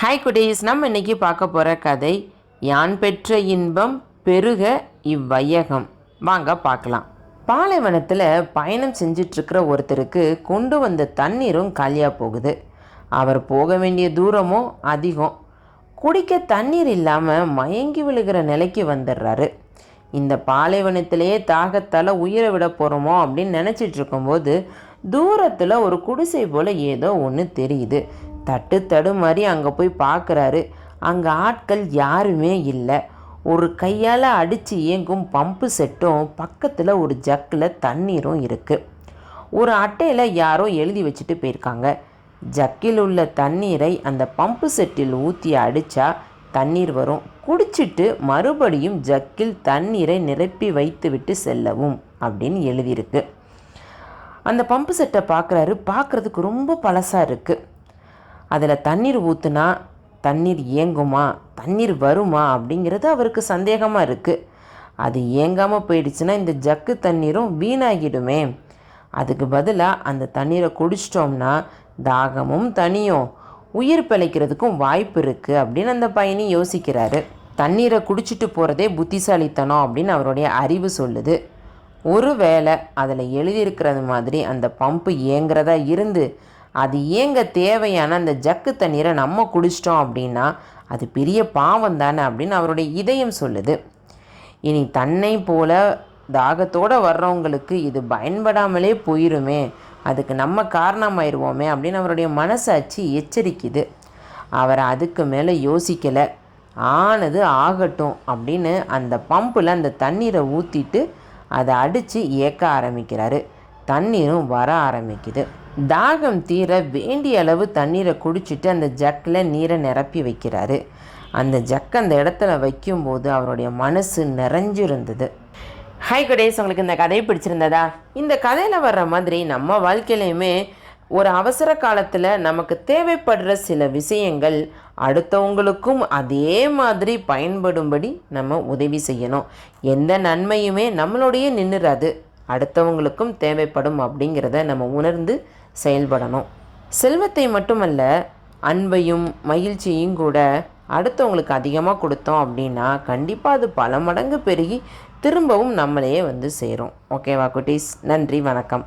Hi குட்டீஸ், நம்ம இன்றைக்கி பார்க்க போகிற கதை யான் பெற்ற இன்பம் பெருக இவ்வையகம். வாங்க பார்க்கலாம். பாலைவனத்தில் பயணம் செஞ்சிட்ருக்கிற ஒருத்தருக்கு கொண்டு வந்த தண்ணீரும் காலியாக போகுது. அவர் போக வேண்டிய தூரமும் அதிகம். குடிக்க தண்ணீர் இல்லாமல் மயங்கி விழுகிற நிலைக்கு வந்துடுறாரு. இந்த பாலைவனத்திலேயே தாகத்தால் உயிரை விட போகிறோமோ அப்படின்னு நினச்சிட்டு இருக்கும்போது தூரத்தில் ஒரு குடிசை போல் ஏதோ ஒன்று தெரியுது. தட்டு மாதிரி அங்கே போய் பார்க்குறாரு. அங்கே ஆட்கள் யாருமே இல்லை. ஒரு கையால் அடித்து இயங்கும் பம்பு செட்டும் பக்கத்தில் ஒரு ஜக்கில் தண்ணீரும் இருக்குது. ஒரு அட்டையில் யாரோ எழுதி வச்சுட்டு போயிருக்காங்க. ஜக்கில் உள்ள தண்ணீரை அந்த பம்பு செட்டில் ஊற்றி அடித்தா தண்ணீர் வரும். குடிச்சிட்டு மறுபடியும் ஜக்கில் தண்ணீரை நிரப்பி வைத்து விட்டு செல்லவும் அப்படின்னு எழுதியிருக்கு. அந்த பம்பு செட்டை பார்க்குறாரு. பார்க்குறதுக்கு ரொம்ப பழசாக இருக்குது. அதில் தண்ணீர் ஊற்றுனா தண்ணீர் இயங்குமா, தண்ணீர் வருமா அப்படிங்கிறது அவருக்கு சந்தேகமாக இருக்குது. அது இயங்காமல் போயிடுச்சுன்னா இந்த ஜக்கு தண்ணீரும் வீணாகிடுமே. அதுக்கு பதிலாக அந்த தண்ணீரை குடிச்சிட்டோம்னா தாகமும் தனியும், உயிர் பிழைக்கிறதுக்கும் வாய்ப்பு இருக்குது அப்படின்னு அந்த பயணி யோசிக்கிறாரு. தண்ணீரை குடிச்சிட்டு போகிறதே புத்திசாலித்தனம் அப்படின்னு அவருடைய அறிவு சொல்லுது. ஒரு வேளை அதில் எழுதியிருக்கிறது மாதிரி அந்த பம்பு இயங்குறதா இருந்து அது இயங்க தேவையான அந்த ஜக்கு தண்ணீரை நம்ம குடிச்சிட்டோம் அப்படின்னா அது பெரிய பாவம் தானே அப்படின்னு அவருடைய இதயம் சொல்லுது. இனி தன்னை போல தாகத்தோடு வர்றவங்களுக்கு இது பயன்படாமலே போயிருமே, அதுக்கு நம்ம காரணமாயிருவோமே அப்படின்னு அவருடைய மனசாட்சி எச்சரிக்குது. அவர் அதுக்கு மேலே யோசிக்கலை. ஆனது ஆகட்டும் அப்படின்னு அந்த பம்பில் அந்த தண்ணீரை ஊற்றிட்டு அதை அடித்து இயக்க ஆரம்பிக்கிறாரு. தண்ணீரும் வர ஆரம்பிக்குது. தாகம் தீர வேண்டிய அளவு தண்ணீரை குடிச்சிட்டு அந்த ஜக்கில் நீரை நிரப்பி வைக்கிறாரு. அந்த ஜக்கை அந்த இடத்துல வைக்கும்போது அவருடைய மனசு நிறைஞ்சிருந்தது. ஹாய் குடேஸ், உங்களுக்கு இந்த கதை பிடிச்சிருந்ததா? இந்த கதையில் வர்ற மாதிரி நம்ம வாழ்க்கையிலையுமே ஒரு அவசர காலத்தில் நமக்கு தேவைப்படுற சில விஷயங்கள் அடுத்தவங்களுக்கும் அதே மாதிரி பயன்படும்படி நம்ம உதவி செய்யணும். எந்த நன்மையுமே நம்மளுடைய நின்றுறாது, அடுத்தவங்களுக்கும் தேவைப்படும் அப்படிங்கிறத நம்ம உணர்ந்து செயல்படணும். செல்வத்தை மட்டுமல்ல, அன்பையும் மகிழ்ச்சியும் கூட அடுத்தவங்களுக்கு அதிகமாக கொடுத்தோம் அப்படின்னா கண்டிப்பாக அது பல மடங்கு பெருகி திரும்பவும் நம்மளையே வந்து சேரும். ஓகேவா குட்டீஸ்? நன்றி, வணக்கம்.